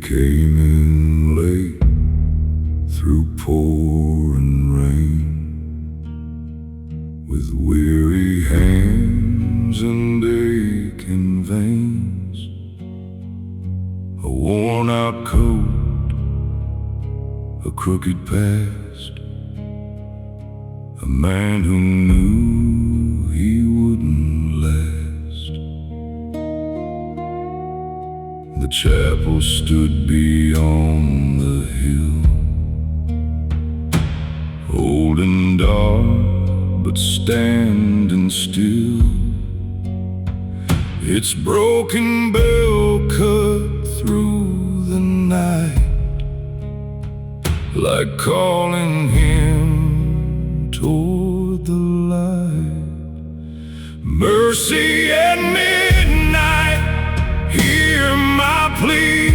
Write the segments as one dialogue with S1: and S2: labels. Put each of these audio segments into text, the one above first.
S1: came in late through pouring rain, with weary hands and aching veins, a worn-out coat, a crooked past, a man who knew he wouldn't last. The chapel stood beyond the hill, old and dark, but standing still. Its broken bell cut through the night, like calling him toward the light. Mercy at midnight, hear my plea.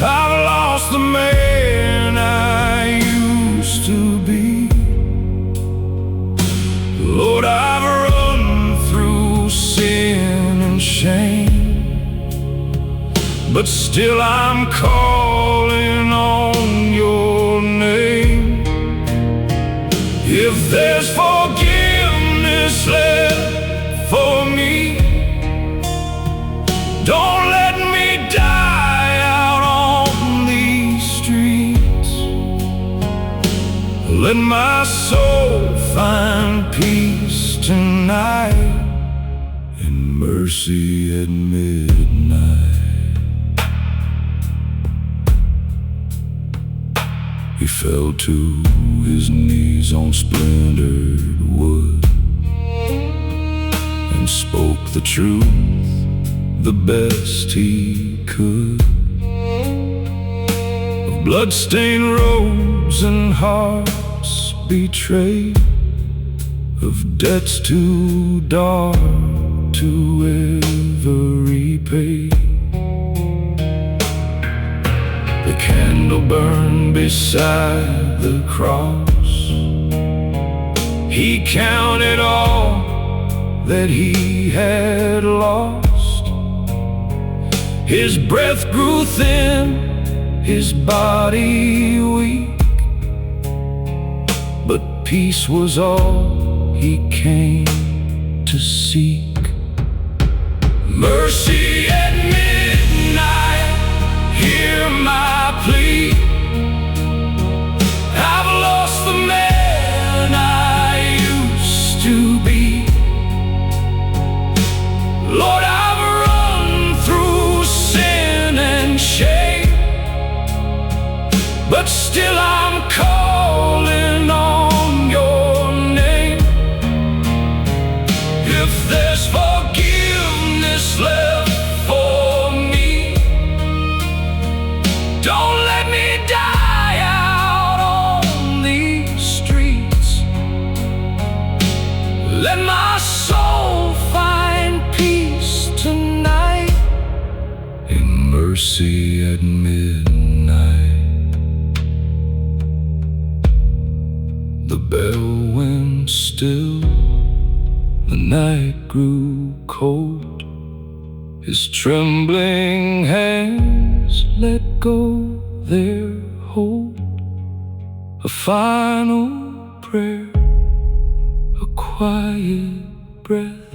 S1: I've lost the man I used to be. Lord, I've run through sin and shame, but still I'm calling on your name. If there's forgiveness left for me, don't let me die out on these streets. Let my soul find peace tonight, in mercy at midnight. He fell to his knees on splintered wood and spoke the truth the best he could, of bloodstained robes and hearts betrayed, of debts too dark to ever repay. The candle burned beside the cross. He counted all that he had lost. His breath grew thin, his body weak, but peace was all he came to seek. Mercy at midnight, hear my plea. I've lost the man I used to be. Lord, I've run through sin and shame, but still I'm calling on your name. If there's forgiveness left for me, don't let me die out on these streets. Let my soul find peace tonight, in mercy at midnight. The bell went still, the night grew cold. His trembling hands let go their hold. A final prayer, a quiet breath,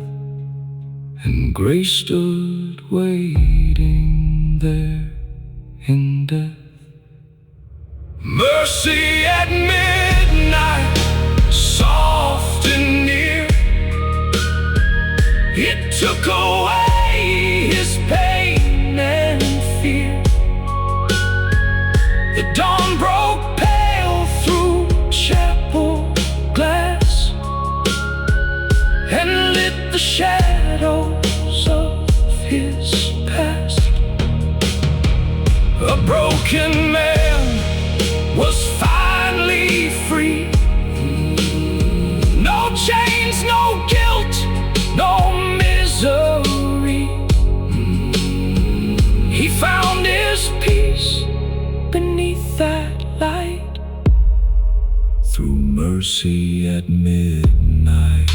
S1: and grace stood waiting there in death. Mercy at midnight, soft and near. It took away his pain and fear. The dawn broke pale through chapel glass and lit the shadows of his past. A broken man was finally free. No chains, no guilt, no misery. He found his peace beneath that light, through mercy at midnight.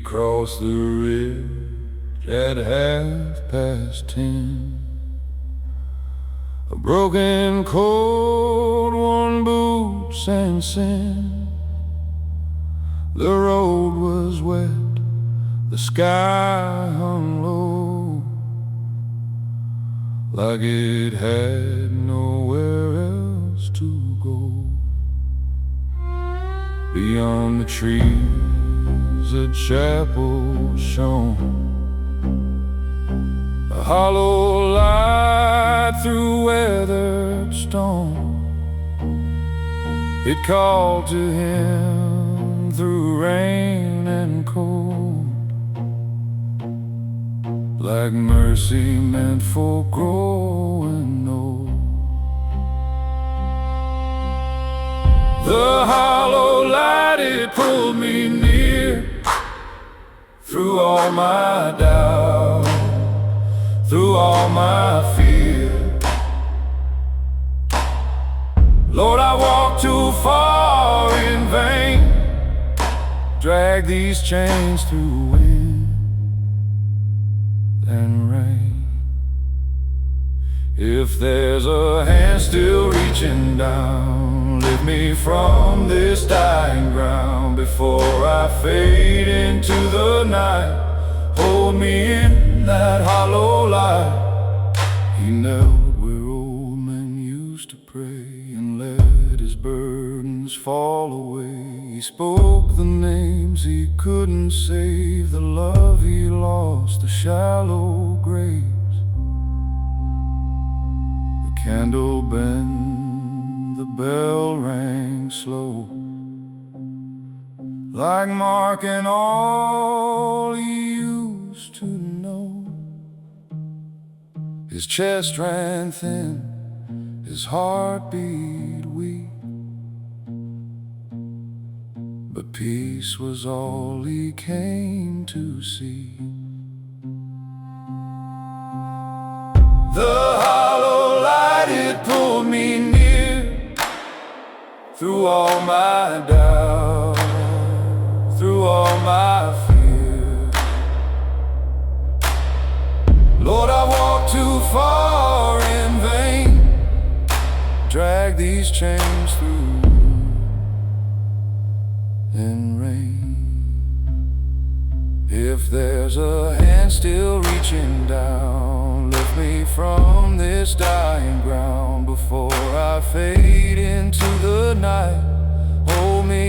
S1: crossed the ridge at 10:30. A broken coat, worn boots and sin. The road was wet, the sky hung low, like it had nowhere else to go. Beyond the trees a chapel shone, a hollow light through weathered stone. It called to him through rain and cold, like mercy meant for growing old. The hollow light, it pulled me near, through all my doubt, through all my fear. Lord, I walked too far in vain, drag these chains through wind and rain. If there's a hand still reaching down, lift me from this dying ground before I fade into the night. Hold me in that hollow light. He knelt where old men used to pray and let his burdens fall away. He spoke the names he couldn't save, the love he lost, the shallow graves. The candle bent, the bell rang slow, like marking all he used to know. His chest ran thin, his heart beat weak, but peace was all he came to see. The hollow light, it pulled me near, through all my doubt, through all my fear. Lord, I walked too far in vain, drag these chains through in rain. If there's a hand still reaching down, lift me from this dying ground before I fade into the night. Hold me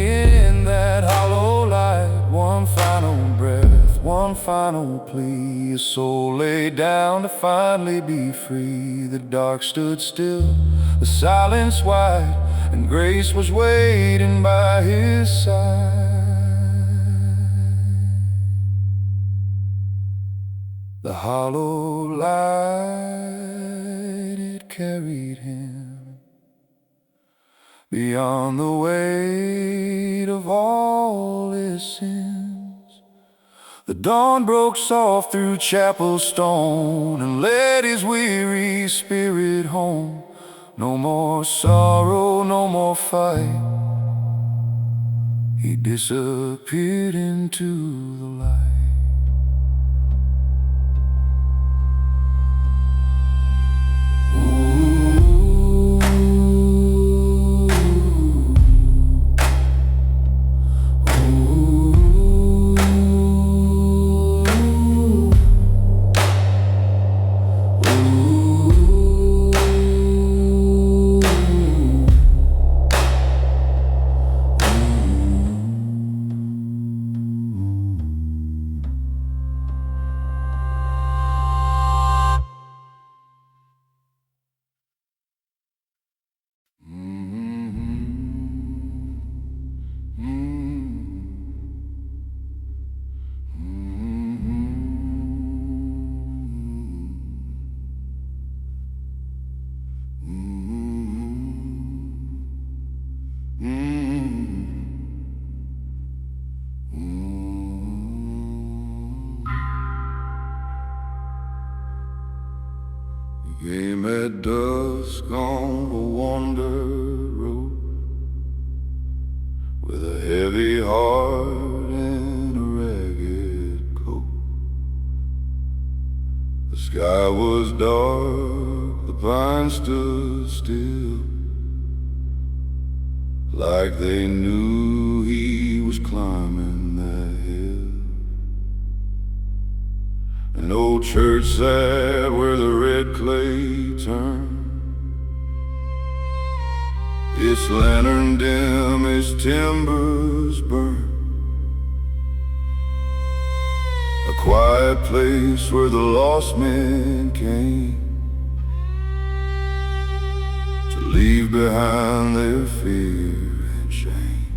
S1: in that hollow light. One final breath, one final plea. A soul laid down to finally be free. The dark stood still, the silence wide, and grace was waiting by his side. The hollow light, it carried him beyond the weight of all his sins. The dawn broke soft through chapel stone and led his weary spirit home. No more sorrow, no more fight. He disappeared into the light. Came at dusk on the wander road, with a heavy heart and a ragged sky was dark, the pines stood still, like they knew he was climbing that hill. An old church sat where the red clay turned, its lantern dim, its timbers burned. A quiet place where the lost men came to leave behind their fear and shame.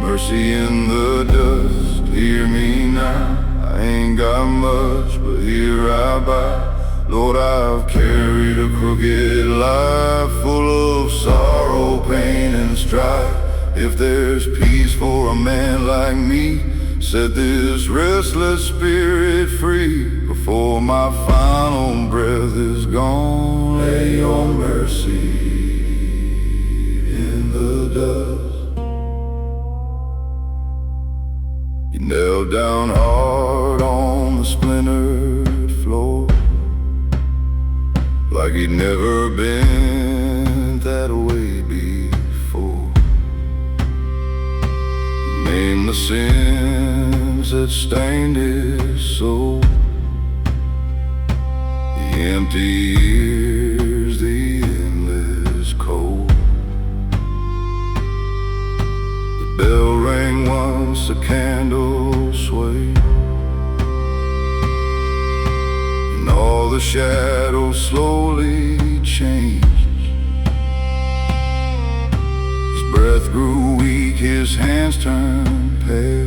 S1: Mercy in the dust, hear me now. I ain't got much, but here I bow. Lord, I've carried a crooked life full of sorrow, pain, and strife. If there's peace for a man like me, set this restless spirit free. Before my final breath is gone, lay your mercy in the dust. You knelt down hard on the splintered floor, like he'd never been that way before. Name the sins that stained his soul, the empty years, the endless cold. The bell rang once, the candle swayed, and all the shadows slowly changed. His breath grew weak, his hands turned pale,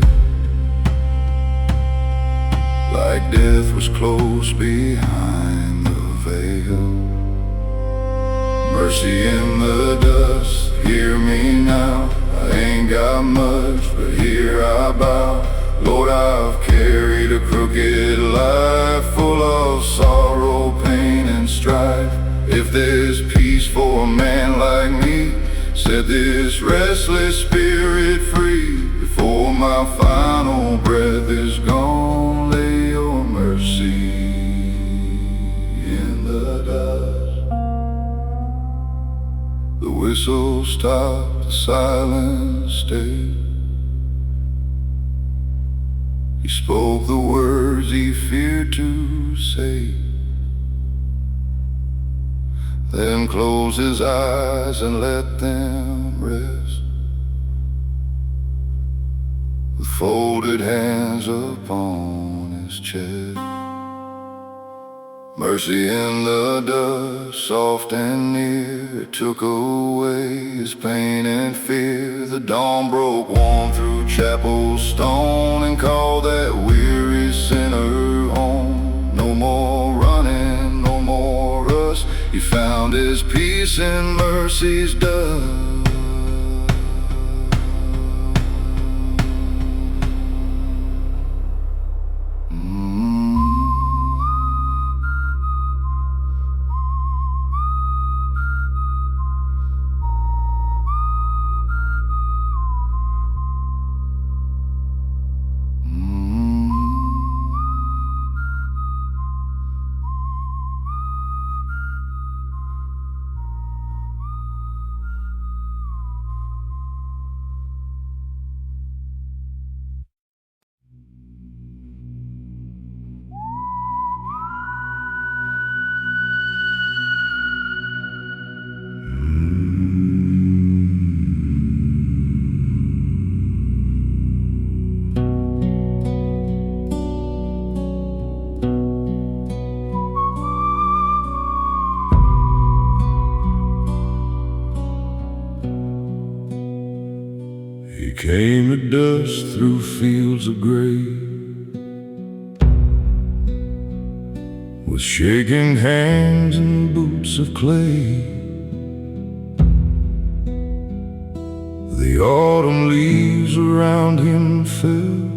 S1: like death was close behind the veil. Mercy in the dust, hear me now. I ain't got much, but here I bow. Lord, I've carried a crooked life full of sorrow, pain, and strife. If there's peace for a man like me, set this restless spirit free. Before my final breath is gone, lay your mercy in the dust. The whistle stopped, the silence stayed. He spoke the words he feared to say, then closed his eyes and let them rest, with folded hands upon his chest. Mercy in the dust, soft and near, it took away his pain and fear. The dawn broke warm through chapel stone and called that weary sinner home. No more running, no more rust, he found his peace in mercy's dust. He came to dust through fields of gray, with shaking hands and boots of clay. The autumn leaves around him fell,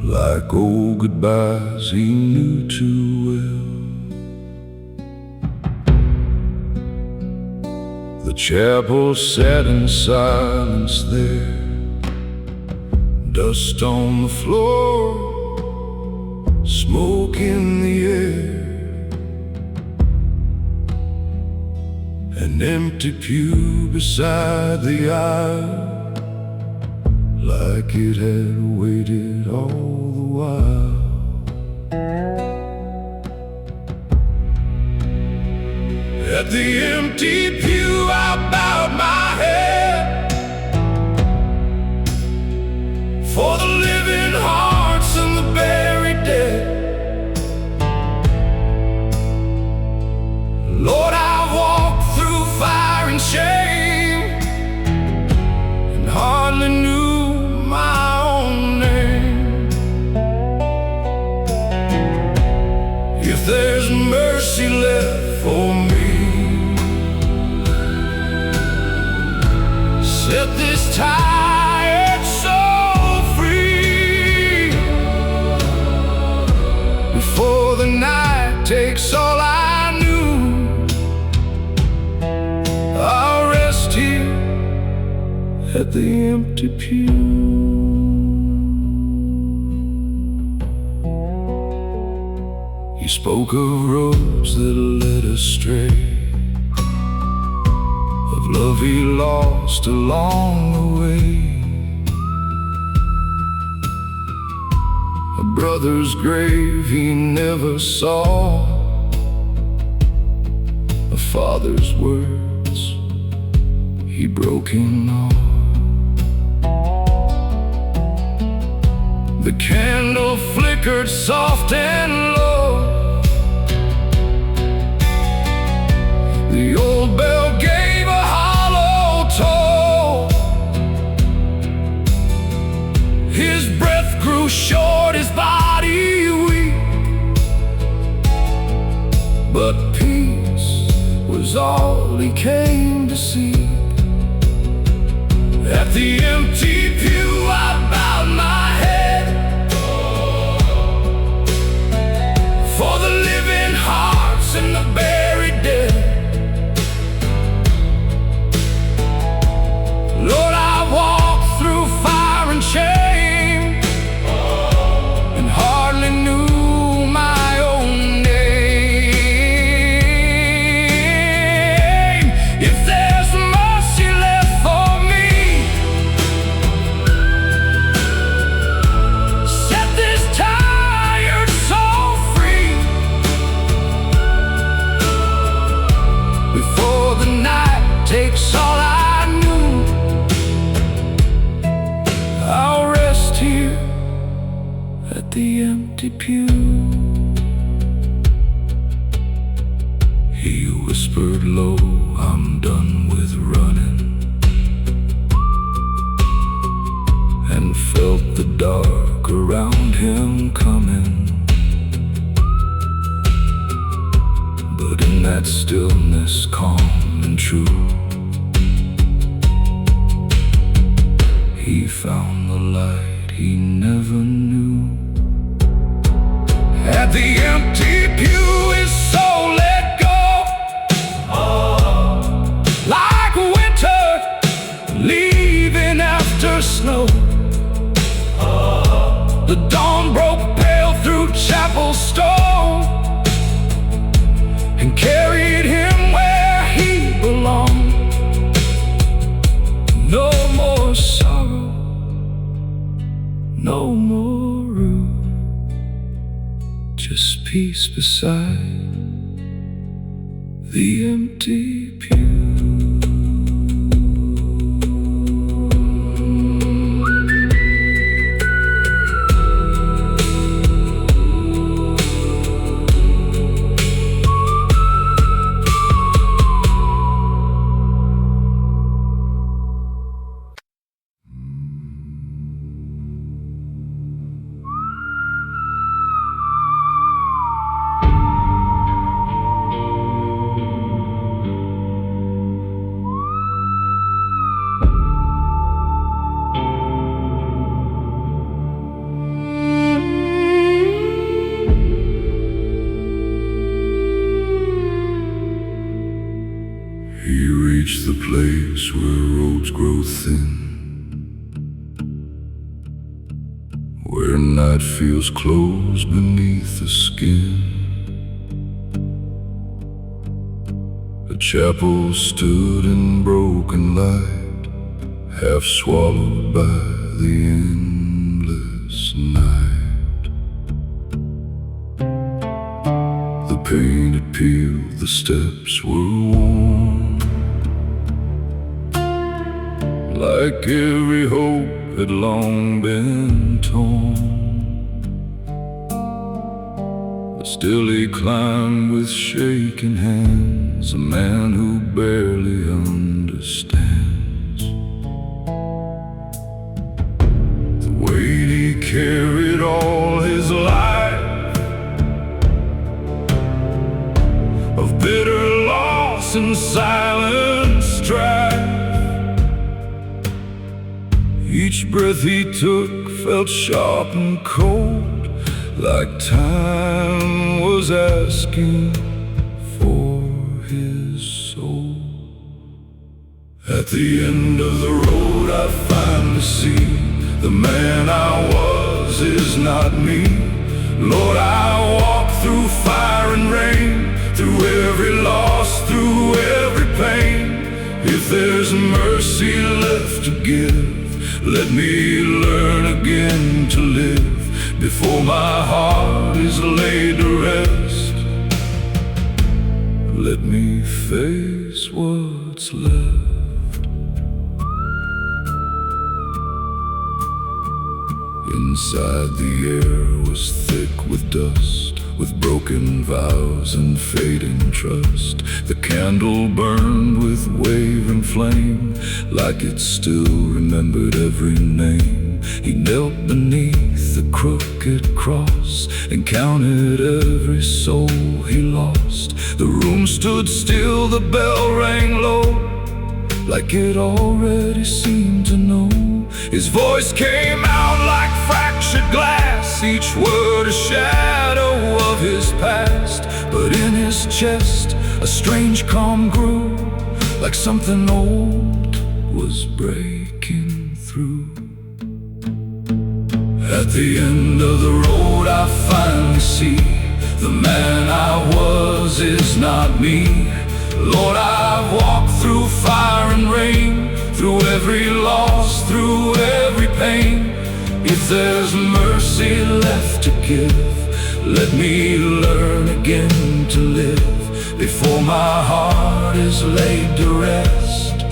S1: like old goodbyes he knew too well. The chapel sat in silence there, dust on the floor, smoke in the air, an empty pew beside the aisle, like it had waited all the while. At the empty pew I bowed my head, for the living hearts and the buried dead. Lord, I've walked through fire and shame, and hardly knew my own name. If there's mercy left for me, set this tired soul free, before the night takes all I knew. I'll rest here at the empty pew. He spoke of roads that led astray, of love he lost along the way, a brother's grave he never saw, a father's words he broke in awe. The candle flickered soft and low, the old bell gave a hollow toll. His breath grew short, his body weak, but peace was all he came to seek. At the empty pew I bowed my head, for the living hearts and the buried dead. Lord, I walked through fire and shame, and hardly knew my own name. If there's mercy left for me, set this tired soul free, before the night takes all I knew. I'll rest here at the empty pew. He whispered low, I'm done with running, and felt the dark around him coming. But in that stillness, calm and true, he found the light he never knew. At the empty pew his soul let go, like winter leaving after snow. The dawn broke pale through chapel stone, and carried him where he belonged. No more sorrow, no more rue, just peace beside the empty pew. reach the place where roads grow thin, where night feels close beneath the skin. A chapel stood in broken light, half swallowed by the endless night. The paint had peeled, the steps were worn, like every hope had long been torn. But still he climbed with shaking hands, a man who barely understands the weight he carried all his life, of bitter loss and silent strife. Each breath he took felt sharp and cold, like time was asking for his soul. At the end of the road I finally see the man I was is not me. Lord, I walk through fire and rain, through every loss, through every pain. If there's mercy left to give, let me learn again to live before my heart is laid to rest. Let me face what's left. Inside the air was thick with dust, with broken vows and fading trust. The candle burned with wavering flame, like it still remembered every name. He knelt beneath the crooked cross and counted every soul he lost. The room stood still, the bell rang low, like it already seemed to know. His voice came out like fractured glass, each word a shadow of his past. But in his chest a strange calm grew, like something old was breaking through. At the end of the road I finally see the man I was is not me. Lord, I've walked through fire and rain, through every loss, through every pain. If there's mercy left to give, let me learn again to live before my heart is laid to rest.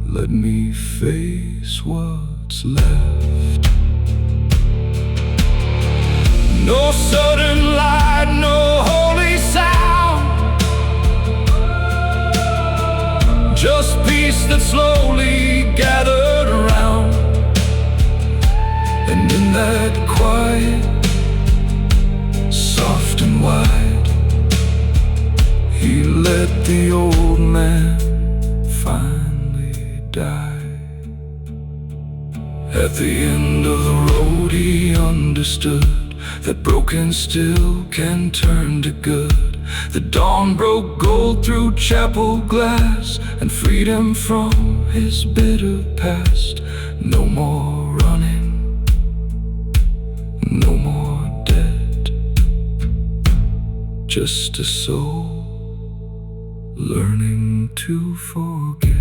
S1: Let me face what's left. No sudden light, no holy sound, just peace that slowly gathered around. And in that quiet, soft and wide, he let the old man finally die. At the end of the road he understood that broken still can turn to good. The dawn broke gold through chapel glass and freed him from his bitter past. No more running, no more debt, just a soul learning to forget.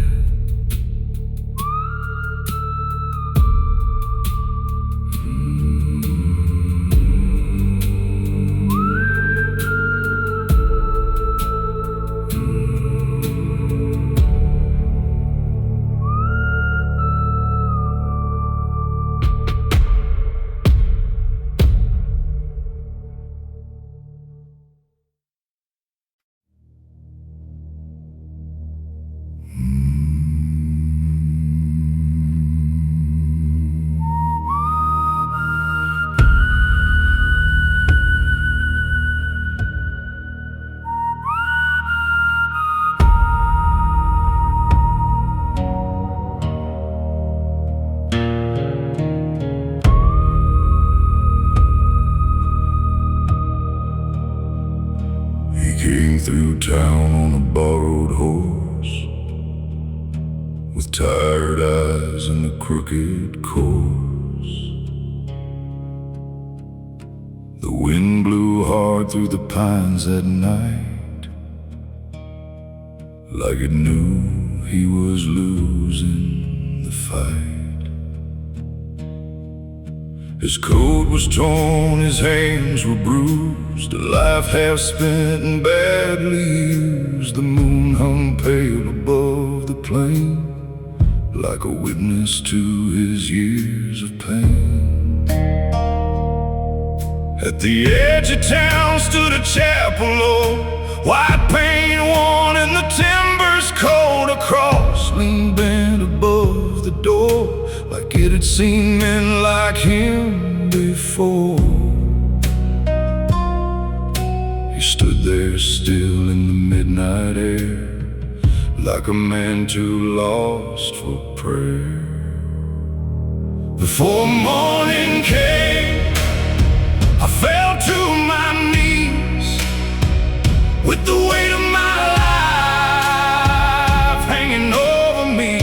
S1: Came through town on a borrowed horse, with tired eyes and a crooked course. The wind blew hard through the pines at night, like it knew he was losing the fight. His coat was torn, his hands were bruised, a life half spent and badly used. The moon hung pale above the plain, like a witness to his years of pain. At the edge of town stood a chapel old, white paint worn and the timbers cold. A cross leaned bent above the door, like it had seen men like him before. He stood there still in the midnight air, like a man too lost for prayer. Before morning came, I fell to my knees, with the weight of my life hanging over me.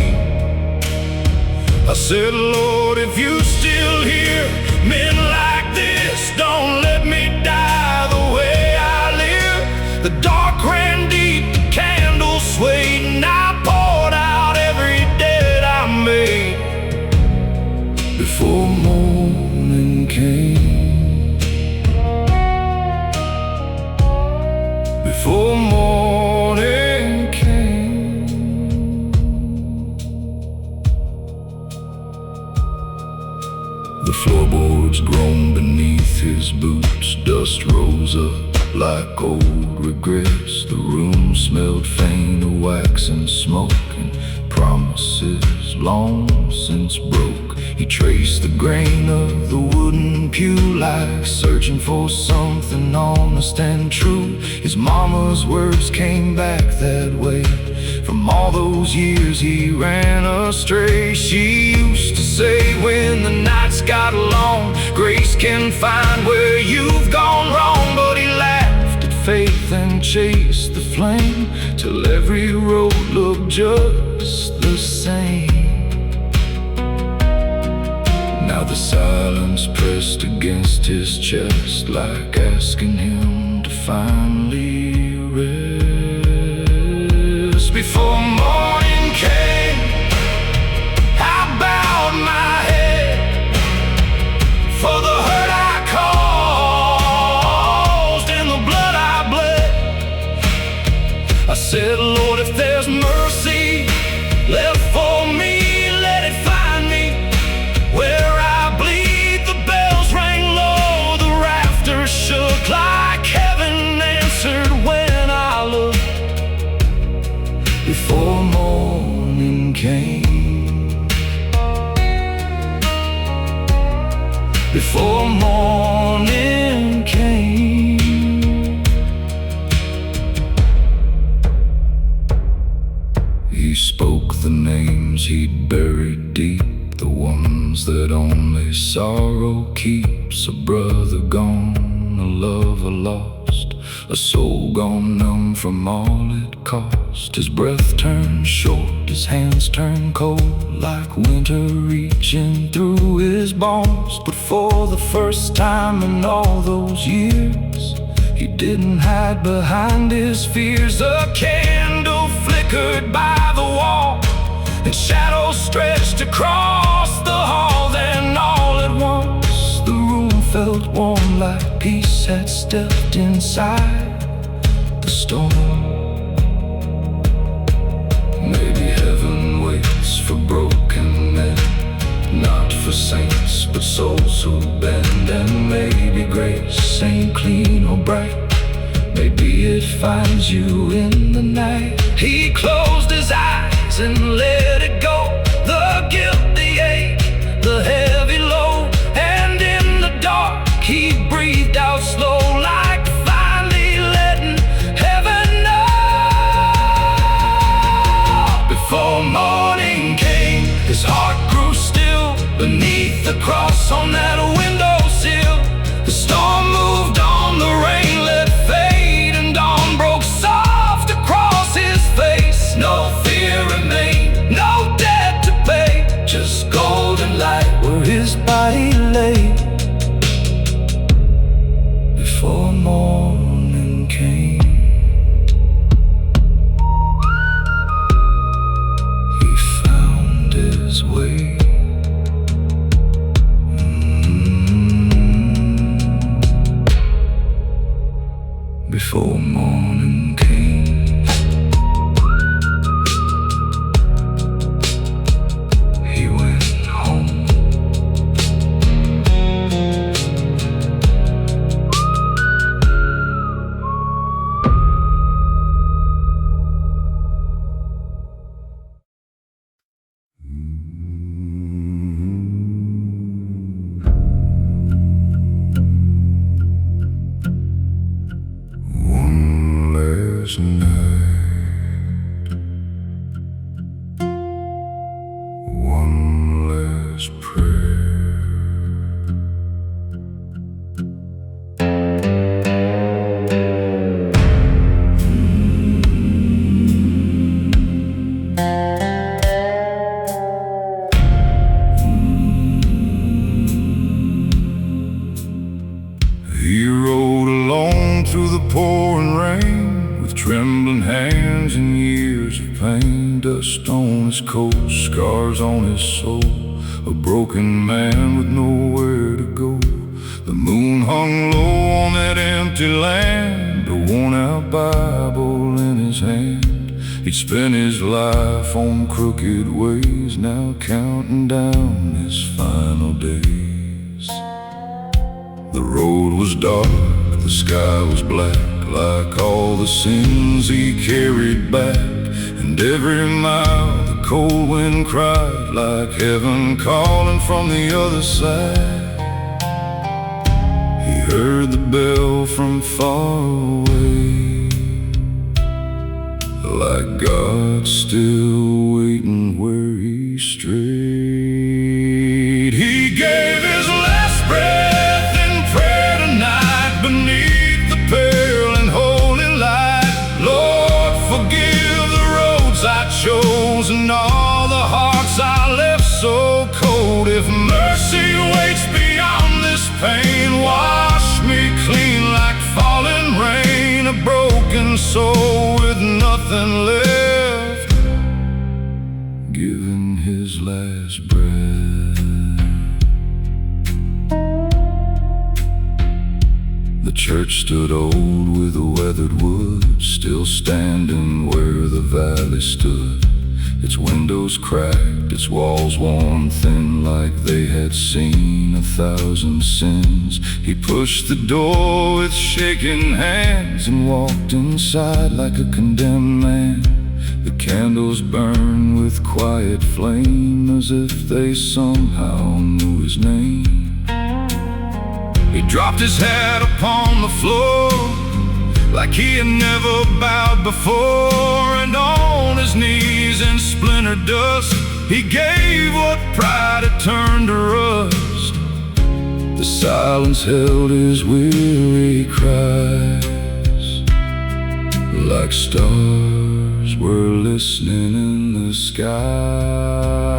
S1: I said, Lord, if you still hear men like this, don't let me die the way I live. The dark ran deep, the candle swayed, and I poured out every debt I made. Before morning came, before morning came. The floorboards groaned beneath his boots, dust rose up like old regrets. The room smelled faint of wax and smoke, and promises long since broke. He traced the grain of the wooden pew, like searching for something honest and true. His mama's words came back that way. From all those years he ran astray. She used to say, when the nights got long, grace can find where you've gone wrong. But he laughed at faith and chased the flame, till every road looked just the same. Now the silence pressed against his chest, like asking him to finally rest. Before morning came, I bowed my head for the hurt I caused and the blood I bled. I said, Lord, if there's mercy left for me, let it find me where I bleed. The bells rang low, the rafters shook, like heaven answered when I looked. Before morning came, before morning came. He spoke the names he'd buried deep, the ones that only sorrow keeps. A brother gone, a lover lost, a soul gone numb from all it cost. His breath turned short, his hands turned cold, like winter reaching through his bones. But for the first time in all those years, he didn't hide behind his fears. A candle flickered by the wall, and shadows stretched across the hall. Then all at once the room felt warm, like peace had stepped inside the storm. Maybe heaven waits for broken men, not for saints, but souls who bend. And maybe grace ain't clean or bright, maybe it finds you in the night. He closed his eyes and let it go, the guilt, the ache, the heavy load. And in the dark he breathed out slow, like finally letting heaven know. Before morning came, his heart grew still beneath the cross on that windowsill. The storm moved on, the rain let fade, and dawn broke soft across his face. No fear remained, no doubt. before morning came. He went home. Night, one last prayer. He rode along through the pouring rain, with trembling hands and years of pain. Dust on his coat, scars on his soul, a broken man with nowhere to go. The moon hung low on that empty land, a worn-out Bible in his hand. He'd spent his life on crooked ways, now counting down his final days. The road was dark, the sky was black, like all the sins he carried back. And every mile the cold wind cried, like heaven calling from the other side. He heard the bell from far away, like God still waiting where he strayed. He gave his last breath in prayer tonight, beneath the pale and holy light. Lord, forgive the roads I chose and all the hearts I left so cold. If mercy waits beyond this pain, wash me clean like falling rain. A broken soul with nothing left, giving his last breath. The church stood old with a weathered wood, still standing where the valley stood. Its windows cracked, its walls worn thin, like they had seen 1,000 sins. He pushed the door with shaking hands and walked inside like a condemned man. The candles burned with quiet flame, as if they somehow knew his name. He dropped his hat upon the floor, like he had never bowed before, and on his knees in splintered dust, he gave what pride had turned to rust. The silence held his weary cries, like stars were listening in the sky.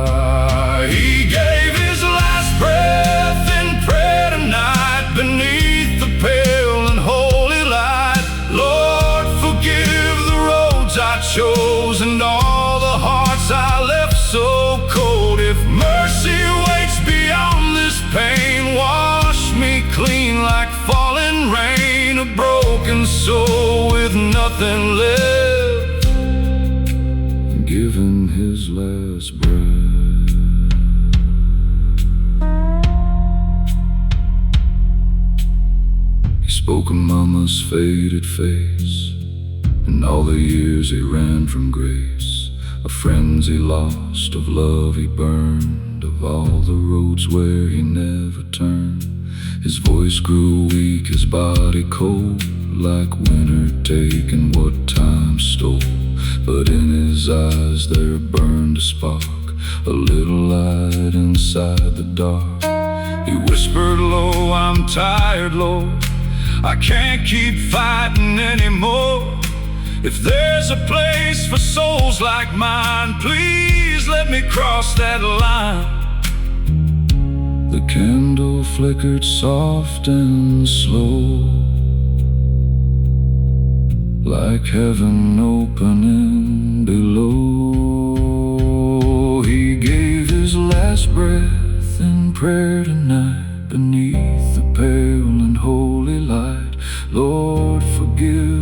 S1: He gave his last breath in prayer tonight, beneath the pale and holy light. Lord, forgive the roads I chose and all the hearts I left so cold. If mercy waits beyond this pain, wash me clean like falling rain. A broken soul with nothing left, giving his last breath. He spoke of mama's faded face and all the years he ran from grace, of friends he lost, of love he burned, of all the roads where he never turned. His voice grew weak, his body cold, like winter taking what time stole. But in his eyes there burned a spark, a little light inside the dark. He whispered low, I'm tired, Lord, I can't keep fighting anymore. If there's a place for souls like mine, please let me cross that line. The candle flickered soft and slow, like heaven opening below. He gave his last breath in prayer tonight, beneath the pale and holy light. Lord, forgive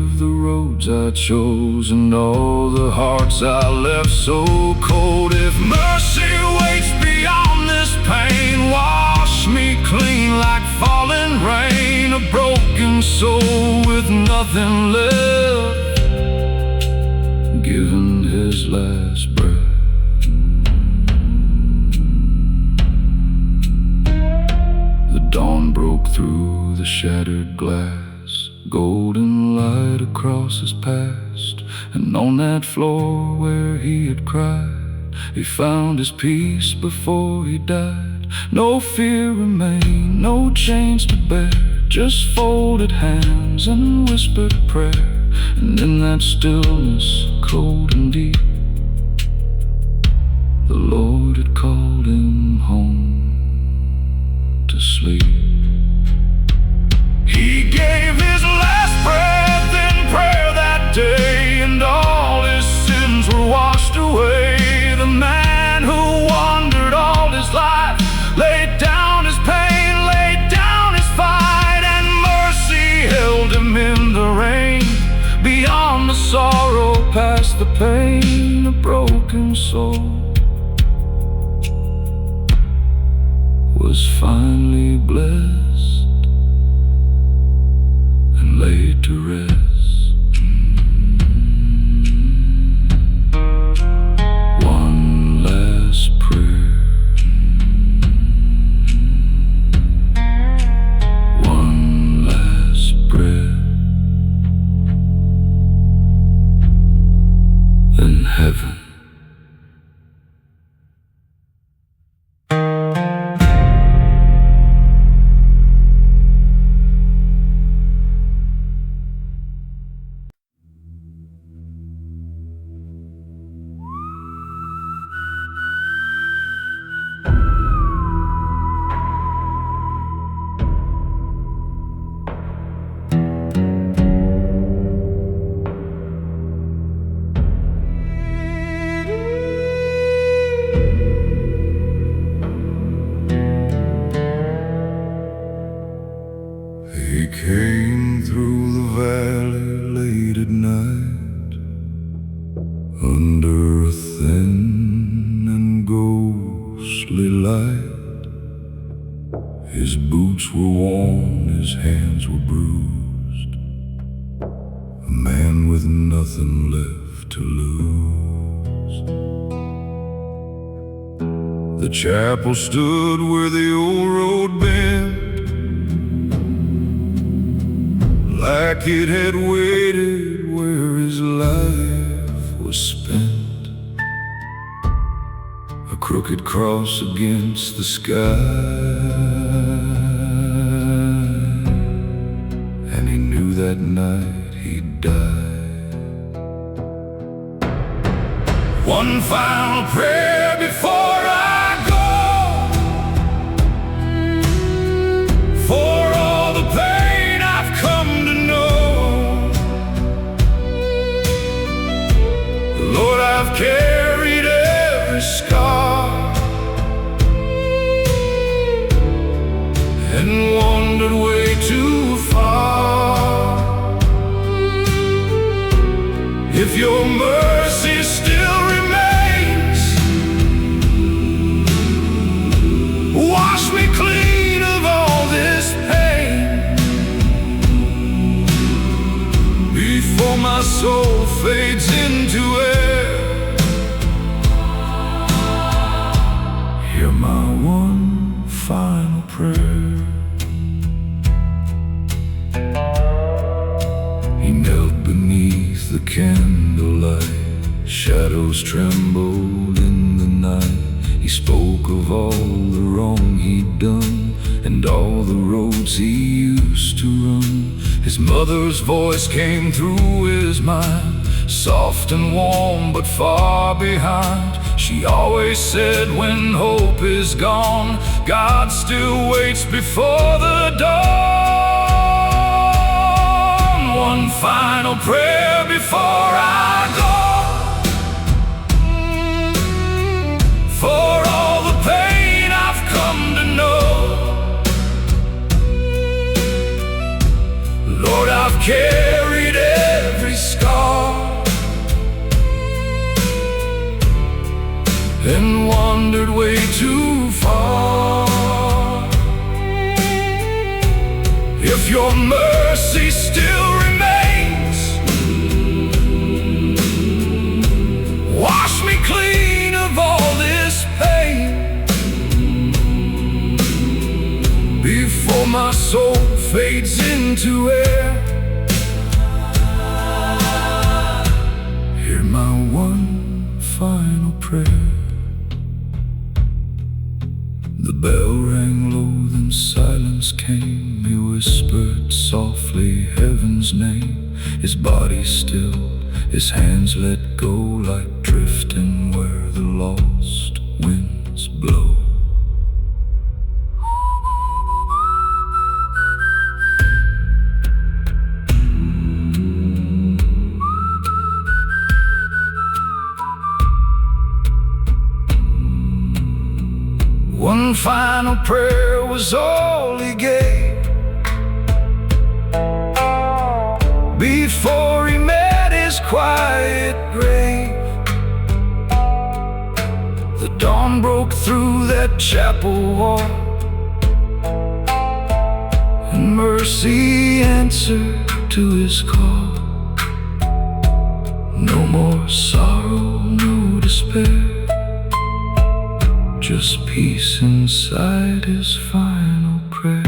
S1: I chose and all the hearts I left so cold. If mercy waits beyond this pain, wash me clean like falling rain. A broken soul with nothing left, given his last breath. The dawn broke through the shattered glass, golden light across his past. And on that floor where he had cried, he found his peace before he died. No fear remained, no chains to bear, just folded hands and whispered prayer. And in that stillness, cold and deep, the Lord had called him home to sleep. He gave his last breath in prayer that day, and all his sins were washed away. The man who wandered all his life laid down his pain, laid down his fight, and mercy held him in the rain. Beyond the sorrow, past the pain, a broken soul was finally blessed and laid to rest. One last prayer, one last breath, in heaven. He came through the valley late at night, under a thin and ghostly light. His boots were worn, his hands were bruised, a man with nothing left to lose. The chapel stood where the old road bent, like it had waited where his life was spent. A crooked cross against the sky, and he knew that night he'd die. One final prayer before I go, for all the pain I've come to know. Lord, I've carried every scar and wandered way too far. If your mercy still remains, wash me clean of all this pain before my soul fades into air. Hear my one final prayer. He knelt beneath the candlelight, shadows trembled in the night. He spoke of all the wrong he'd done and all the roads he used to run. His mother's voice came through his mind, soft and warm but far behind. She always said, when hope is gone, God still waits before the dawn. One final prayer before I go, for all the pain I've come to know. Lord, I've carried every scar and wandered way too far. If your mercy still remains, wash me clean of all this pain, before my soul fades into air. Hear my one final prayer. The bell rang low, then silence came. He whispered softly heaven's name. His body still, his hands let go, like drifting where the lost winds blow. One final prayer was all he gave before he met his quiet grave. The dawn broke through that chapel wall, and mercy answered to his call. No more sorrow, no despair, just peace inside his final prayer.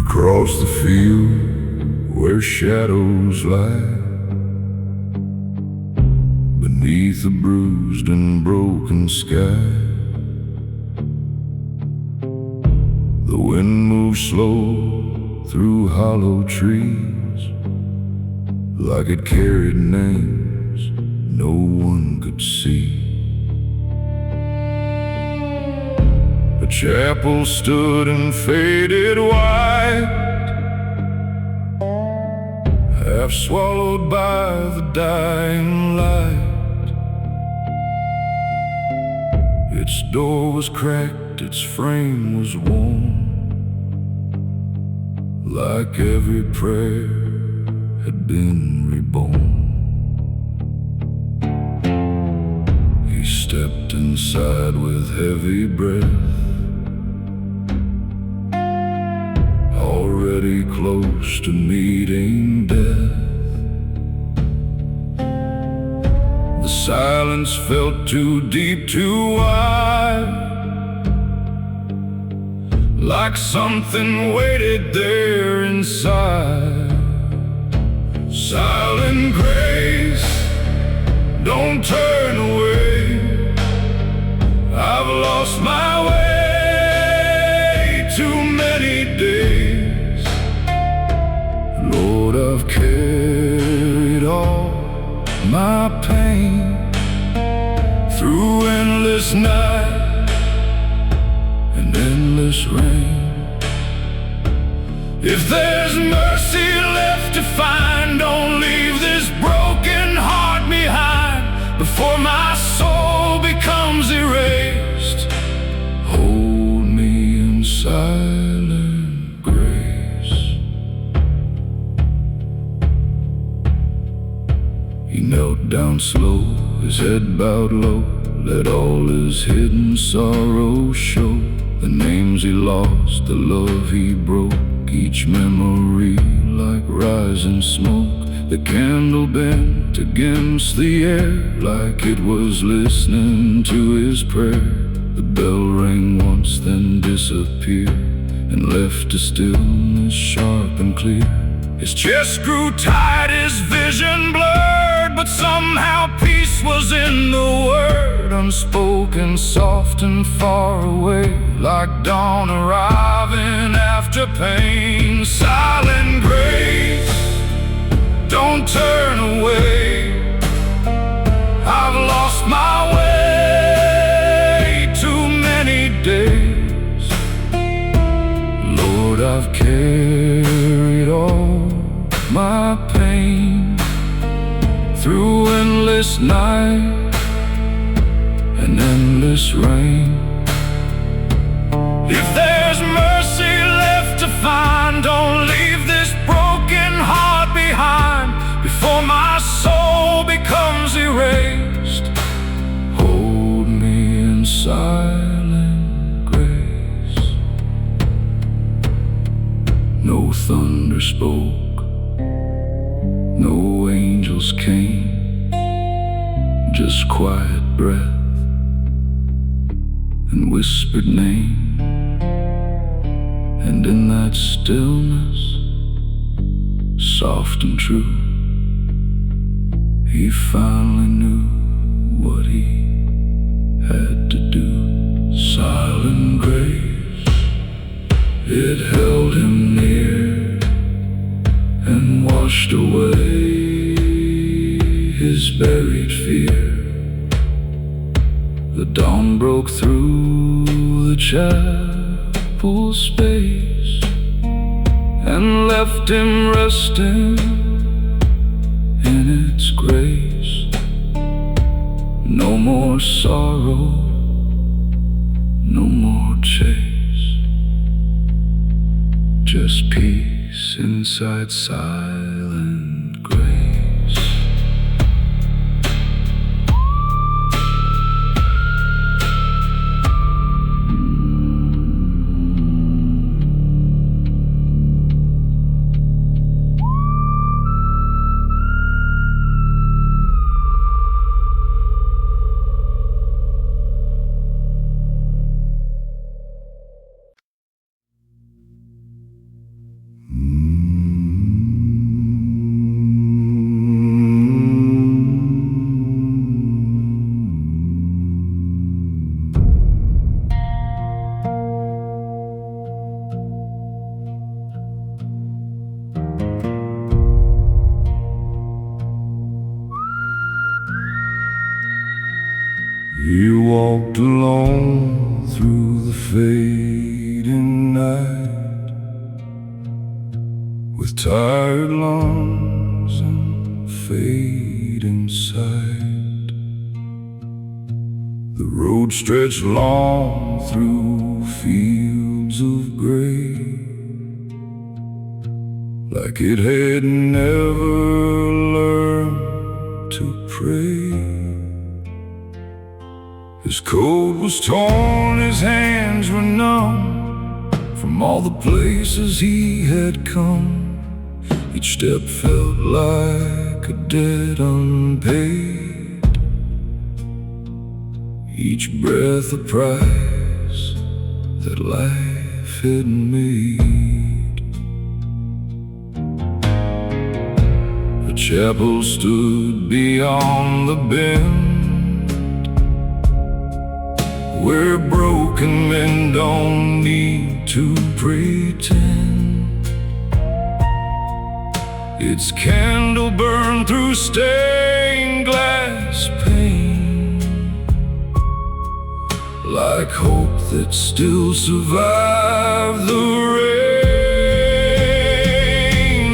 S1: Across the field where shadows lie, beneath a bruised and broken sky, the wind moves slow through hollow trees, like it carried names no one could see. A chapel stood and faded white, half swallowed by the dying light. Its door was cracked, its frame was worn, like every prayer had been reborn. He stepped inside with heavy breath, already close to meeting death. The silence felt too deep, too wide, like something waited there inside. Silent grace, don't turn away, I've lost my way too many days. Lord, I've carried all my pain through endless night and endless rain. If there's mercy left to find, don't leave this broken heart behind before my soul becomes erased. Hold me in silent grace. He knelt down slow, his head bowed low, let all his hidden sorrow show. The names he lost, the love he broke, each memory like rising smoke. The candle bent against the air, like it was listening to his prayer. The bell rang once, then disappeared, and left a stillness sharp and clear. His chest grew tight, his vision blurred, but somehow peace was in the word. unspoken, soft and far away, like dawn arriving after pain. Silent grace, don't turn away. I've lost my way too many days. Lord, I've carried all my pain through endless night and endless rain. If there's mercy left to find, don't leave this broken heart behind before my soul becomes erased. Hold me in silent grace. No thunder spoke, no angels came, just quiet breath and whispered name. And in that stillness, soft and true, he finally knew what he had to do. Silent grace, it held him near and washed away his buried fear. The dawn broke through the chapel space and left him resting in its grace. No more sorrow, no more chase, just peace inside silent grace. He walked alone through the fading night, with tired lungs and fading sight. The road stretched long through fields of gray, like it had never learned to pray. His coat was torn, his hands were numb from all the places he had come. Each step felt like a debt unpaid, each breath a price that life had made. The chapel stood beyond the bend, where broken men don't need to pretend. Its candle burned through stained glass pane, like hope that still survived the rain.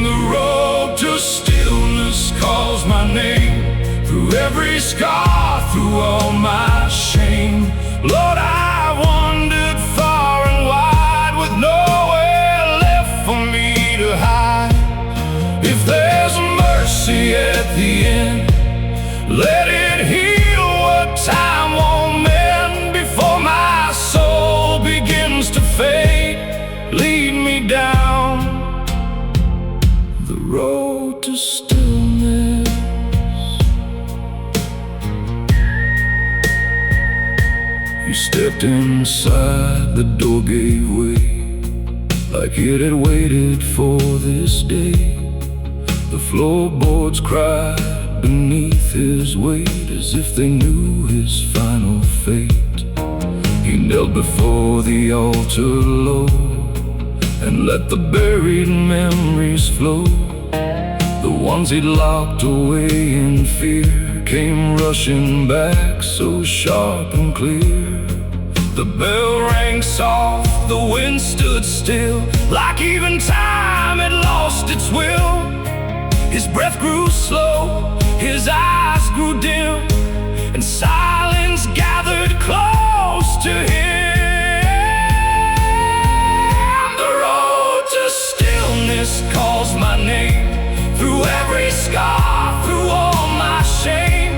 S1: The road to stillness calls my name, through every scar, through all my shame. Lord, I wandered far and wide, with nowhere left for me to hide. If there's mercy at the end, let it heal what time won't mend. Before my soul begins to fade, lead me down the road to stillness. You stepped inside, the door gave way, like it had waited for this day. The floorboards cried beneath his weight, as if they knew his final fate. He knelt before the altar low and let the buried memories flow. The ones he'd locked away in fear came rushing back so sharp and clear. The bell rang soft, the wind stood still, like even time had lost its will. His breath grew slow, his eyes grew dim, and silence gathered close to him. The road to stillness calls my name, through every scar, through all my shame.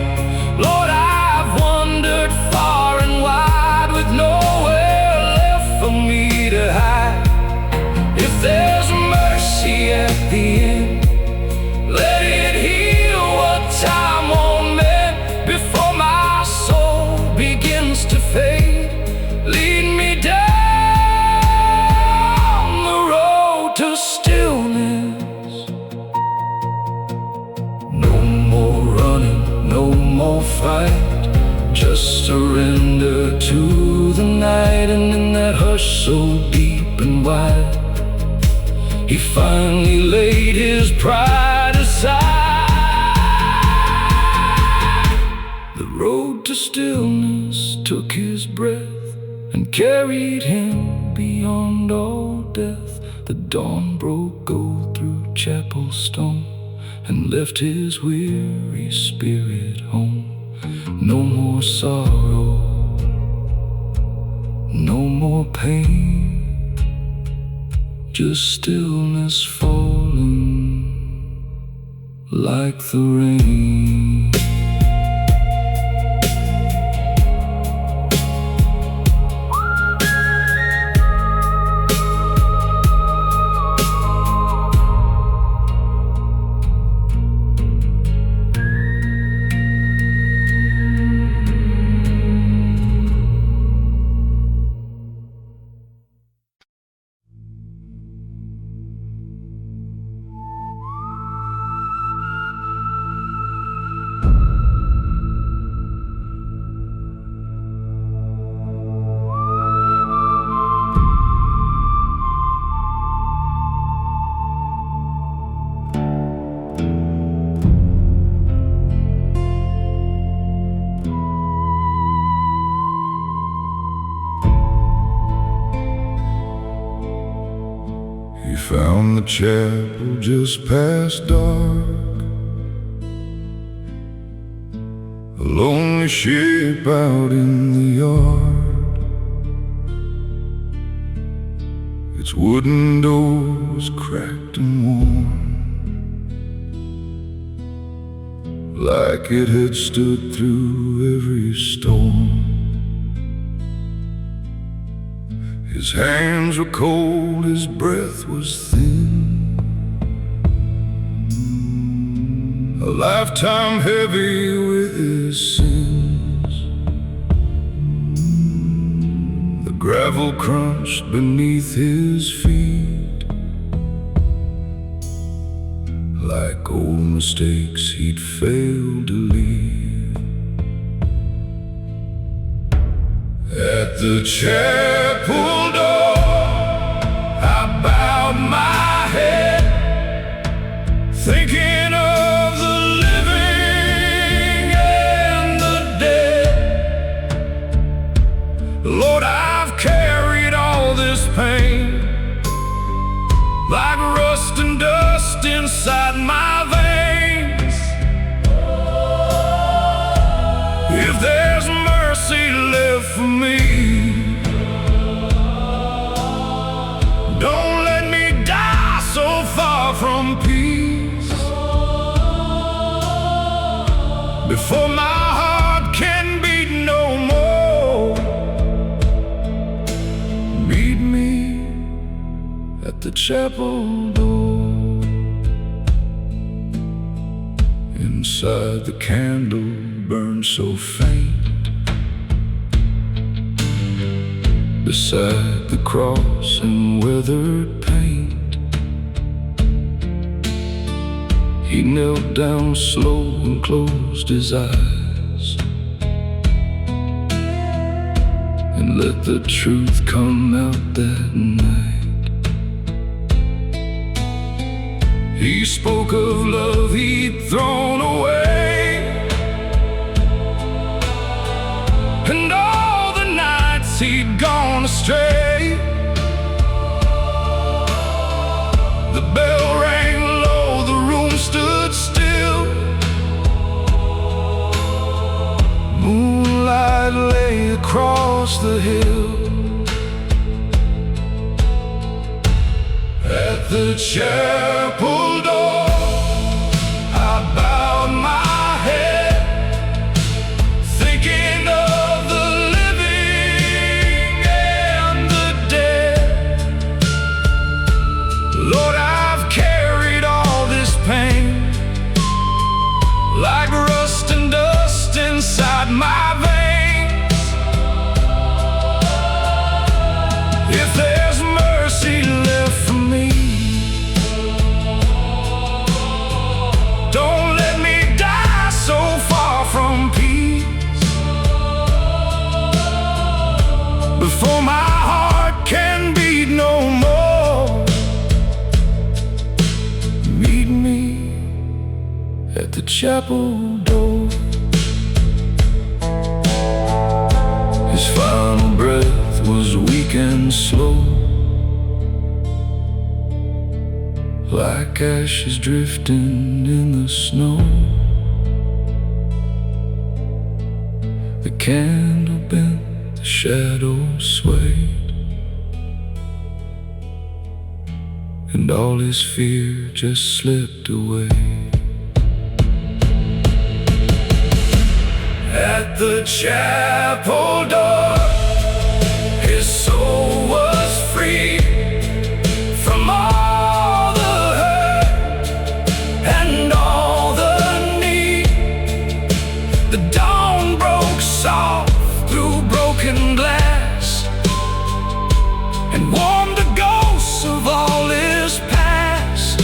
S1: Lord, I've wandered far and wide, with nowhere left for me to hide. If there's mercy at the end, let it heal what time won't mend. Before my soul begins to fade, lead me down the road to stillness. No more running, no more fight, just surrender to the night. And in that hush so deep and wide, he finally laid his pride aside. The road to stillness took his breath and carried him beyond all death. The dawn broke gold through chapel stone and left his weary spirit home. No more sorrow, no more pain, just stillness falling like the rain. He found the chapel just past dark, a lonely ship out in the yard. Its wooden doors cracked and worn, like it had stood through every storm. His hands were cold, his breath was thin, a lifetime heavy with his sins. The gravel crunched beneath his feet, like old mistakes he'd failed to leave. At the chapel door, I bowed my head, thinking of the living and the dead. Lord, I've carried all this pain, like rust and dust inside my veins. If there's mercy left for me, don't let me die so far from peace, before my heart can beat no more. Meet me at the chapel door. Inside the candle burned so faint, beside the cross in weathered paint. He knelt down slow and closed his eyes and let the truth come out that night. He spoke of love he'd thrown away, and all the nights he'd gone astray. The bell rang low, the room stood still. Moonlight lay across the hill. At the chapel door, I bowed my head, thinking of the living and the dead. Lord, I've carried all this pain like rust and dust inside my veins. If there's mercy left for me, don't let me die so far from peace, before my heart can beat no more. Meet me at the chapel door. His final breath was weak and slow, like ashes drifting in the snow. The candle bent, the shadows swayed, and all his fear just slipped away. At the chapel door, his soul was free from all the hurt and all the need. The dawn broke soft through broken glass and warmed the ghosts of all his past.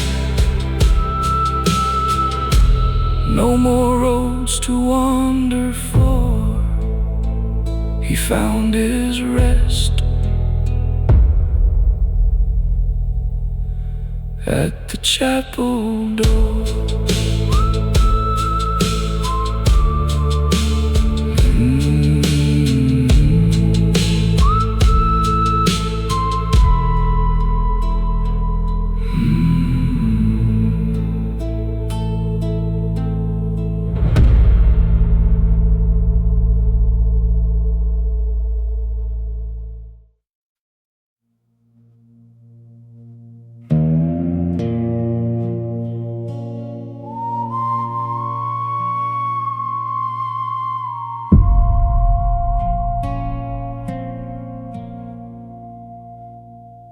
S1: No more roads to wander for, he found his rest at the chapel door.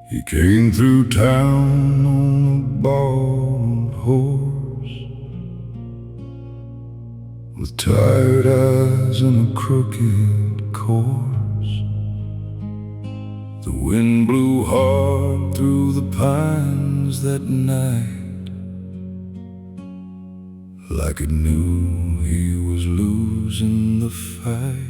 S1: He came through town on a borrowed horse, with tired eyes and a crooked course. The wind blew hard through the pines that night, like it knew he was losing the fight.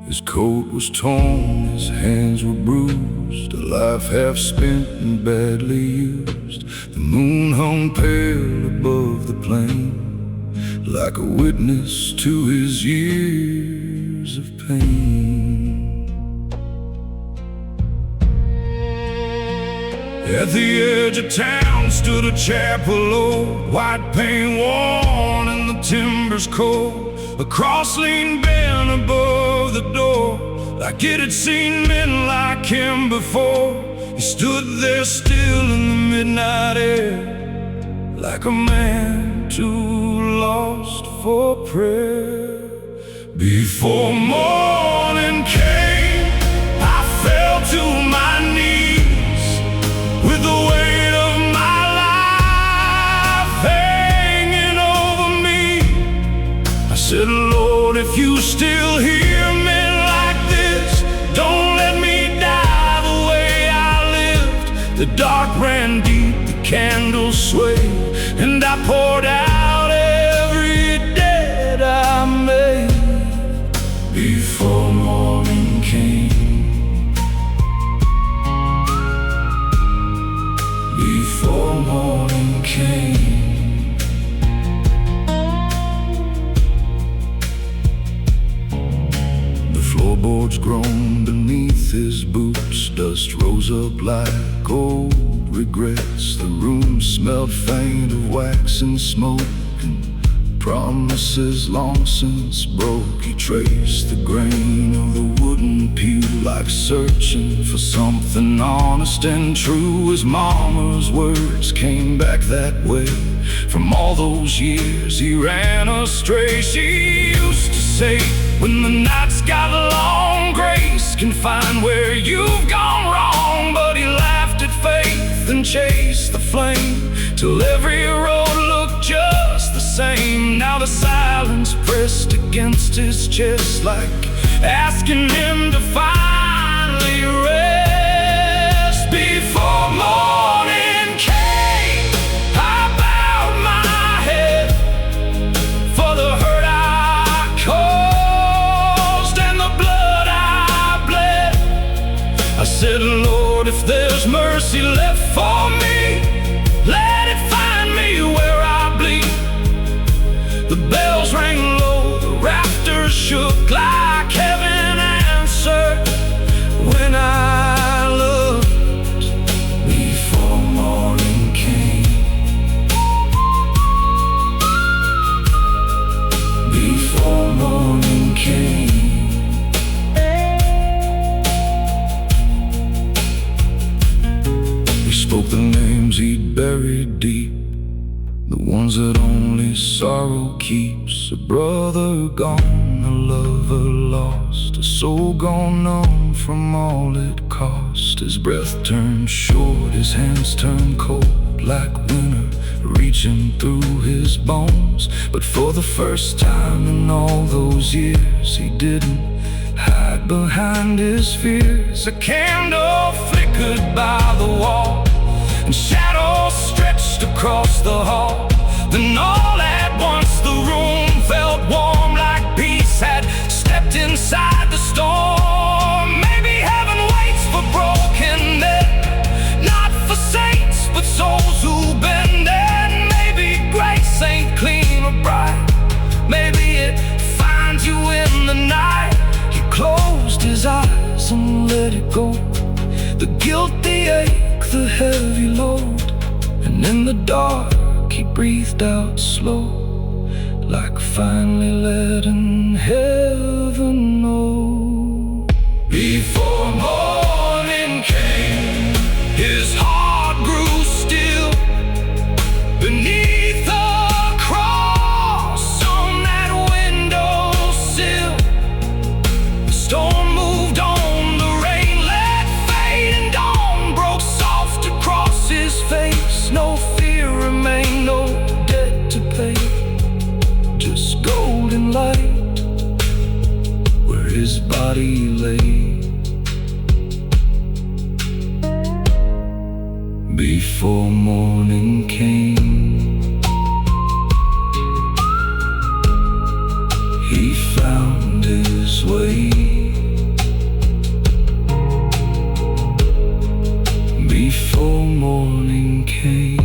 S1: His coat was torn, his hands were bruised, a life half spent and badly used. The moon hung pale above the plain, like a witness to his years of pain. At the edge of town stood a chapel old, white paint worn and the timbers cold. A cross leaned bent above the door, like it had seen men like him before. He stood there still in the midnight air, like a man too lost for prayer. Before morning came, I fell to my knees, with the weight of my life hanging over me. I said, Lord, if you still hear me like this, don't let me die the way I lived. The dark ran deep, the candles swayed, his boots, dust rose up like old regrets. The room smelled faint of wax and smoke, and promises long since broke. He traced the grain of the wooden pew, like searching for something honest and true. His mama's words came back that way. From all those years he ran astray. She used to say, when the night's got long, grace can find where you've gone wrong. But he laughed at faith and chased the flame, till every road looked just the same. Now the silence pressed against his chest, like asking him to finally rest. Before morning came, I bowed my head for the hurt I caused and the blood I bled. I said, Lord, if there's mercy left for me, let it find me where I bleed. The bells rang low, the rafters shook, like heaven answered when I looked. Before morning came, before morning came. We spoke the names he'd buried deep, the ones that only sorrow keeps. A brother gone, a lover lost, a soul gone numb from all it cost. His breath turned short, his hands turned cold, like winter reaching through his bones. But for the first time in all those years, he didn't hide behind his fears. A candle flickered by the wall, and shadows stretched across the hall. Then all at once the room felt warm, like peace had stepped inside the storm. Maybe heaven waits for broken men, not for saints, but souls who bend. And maybe grace ain't clean or bright, maybe it finds you in the night. He closed his eyes and let it go, the guilt, the ache, the heavy load. And in the dark he breathed out slow, like finally letting heaven know. Before morning came, his heart grew still beneath the cross on that windowsill. The storm moved on, the rain let fade, and dawn broke soft across his face. No fear remained, no debt to pay, just golden light where his body lay. Before morning came, he found his way. Before morning came.